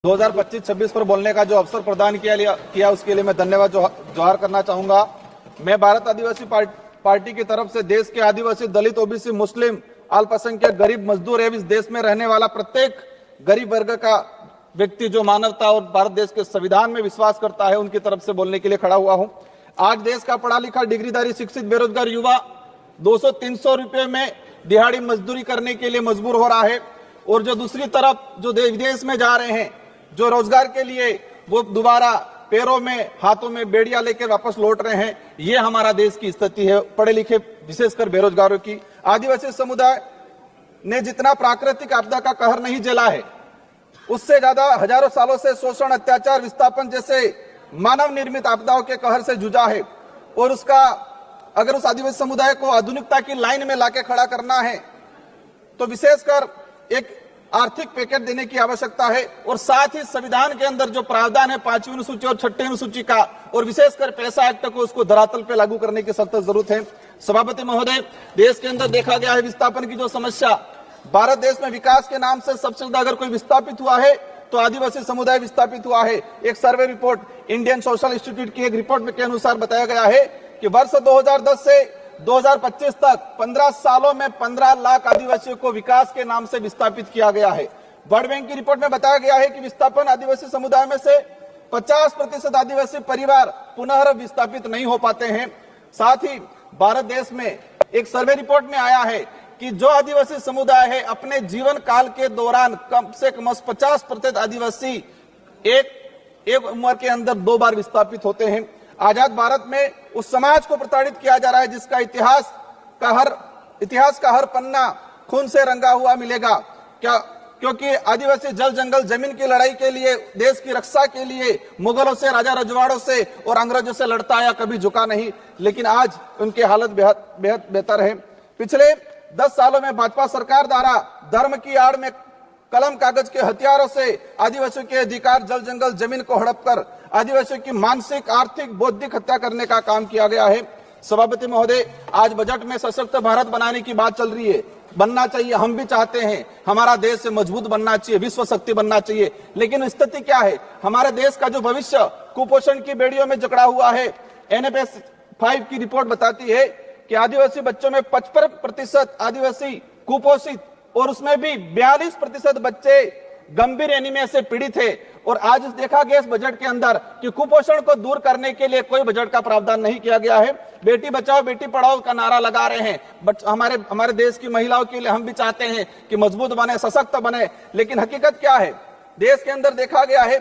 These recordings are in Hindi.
2025-26 पर बोलने का जो अवसर प्रदान किया उसके लिए मैं धन्यवाद जोहार करना चाहूंगा। मैं भारत आदिवासी पार्टी की तरफ से देश के आदिवासी, दलित, ओबीसी, मुस्लिम, अल्पसंख्यक, गरीब, मजदूर एवं इस देश में रहने वाला प्रत्येक गरीब वर्ग का व्यक्ति जो मानवता और भारत देश के संविधान में विश्वास करता है, उनकी तरफ से बोलने के लिए खड़ा हुआ हूं। आज देश का पढ़ा लिखा, डिग्रीधारी, शिक्षित, बेरोजगार युवा 200-300 रुपए में दिहाड़ी मजदूरी करने के लिए मजबूर हो रहा है, और जो दूसरी तरफ जो विदेश में जा रहे हैं, जो रोजगार के लिए वो दोबारा पैरों में, हाथों में बेड़ियां लेकर वापस लौट रहे हैं। ये हमारा देश की स्थिति है, पढ़े लिखे विशेषकर बेरोजगारों की। आदिवासी समुदाय ने जितना प्राकृतिक आपदा का कहर नहीं झेला है, उससे ज्यादा हजारों सालों से शोषण, अत्याचार, विस्थापन जैसे मानव निर्मित आपदाओं के कहर से जूझा है। और उसका अगर उस आदिवासी समुदाय को आधुनिकता की लाइन में लाके खड़ा करना है तो विशेषकर एक आर्थिक पैकेज देने की आवश्यकता है, और साथ ही संविधान के अंदर जो प्रावधान है 5वीं अनुसूची और 6ठी अनुसूची का, और विशेषकर पैसा एक्ट को उसको धरातल पे लागू करने की सख्त जरूरत है। सभापति महोदय, देश के अंदर देखा गया है विस्थापन की जो समस्या, भारत देश में विकास के नाम से सबसे ज्यादा अगर कोई विस्थापित हुआ है तो आदिवासी समुदाय विस्थापित हुआ है। एक survey report Indian social institute की एक रिपोर्ट के अनुसार बताया गया है कि वर्ष 2010 से 2025 तक 15 सालों में 15 लाख आदिवासियों को विकास के नाम से विस्थापित किया गया है। वर्ल्ड बैंक की रिपोर्ट में बताया गया है कि विस्थापन आदिवासी समुदाय में से 50% आदिवासी परिवार पुनः विस्थापित नहीं हो पाते हैं। साथ ही भारत देश में एक सर्वे रिपोर्ट में आया है कि जो आदिवासी समुदाय है अपने जीवन काल के दौरान कम से कम 50% आदिवासी एक उम्र के अंदर 2 बार विस्थापित होते हैं। आजाद भारत में उस समाज को प्रताड़ित किया जा रहा है जिसका इतिहास का हर पन्ना खून से रंगा हुआ मिलेगा। क्योंकि आदिवासी जल जंगल जमीन की लड़ाई के लिए, देश की रक्षा के लिए मुगलों से, राजा रजवाड़ों से और अंग्रेजों से लड़ता आया, कभी झुका नहीं। लेकिन आज उनकी हालत बेहद बेहतर है। पिछले 10 सालों में भाजपा सरकार द्वारा धर्म की आड़ में कलम कागज के हथियारों से आदिवासियों के अधिकार, जल जंगल जमीन को हड़प कर आदिवासियों की मानसिक, आर्थिक, बौद्धिक हत्या करने का काम किया गया है। सभापति महोदय, आज बजट में सशक्त भारत बनाने की बात चल रही है। बनना चाहिए, हम भी चाहते हैं, हमारा देश मजबूत बनना चाहिए, विश्व शक्ति बनना चाहिए। लेकिन स्थिति क्या है? हमारे देश का जो भविष्य कुपोषण की बेड़ियों में जकड़ा हुआ है। NFS 5 की रिपोर्ट बताती है कि आदिवासी बच्चों में 55% आदिवासी कुपोषित, और उसमें भी 42% बच्चे गंभीर एनीमिया से पीड़ित है। और आज देखा गया इस बजट के अंदर कि कुपोषण को दूर करने के लिए कोई बजट का प्रावधान नहीं किया गया है। बेटी बचाओ बेटी पढ़ाओ का नारा लगा रहे हैं, बट हमारे देश की महिलाओं के लिए हम भी चाहते हैं कि मजबूत बने, सशक्त बने। लेकिन हकीकत क्या है? देश के अंदर देखा गया है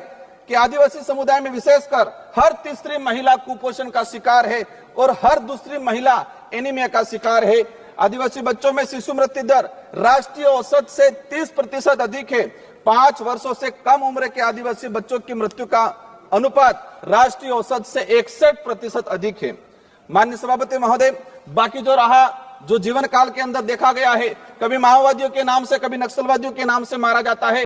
कि आदिवासी समुदाय में विशेषकर हर तीसरी महिला कुपोषण का शिकार है और हर दूसरी महिला एनीमिया का शिकार है। आदिवासी बच्चों में शिशु मृत्यु दर राष्ट्रीय औसत से 30% अधिक है। 5 वर्षों से कम उम्र के आदिवासी बच्चों की मृत्यु का अनुपात राष्ट्रीय औसत से 61% अधिक है। माननीय सभापति महोदय, बाकी जो जीवन काल के अंदर देखा गया है, कभी माओवादियों के नाम से, कभी नक्सलवादियों के नाम से मारा जाता है।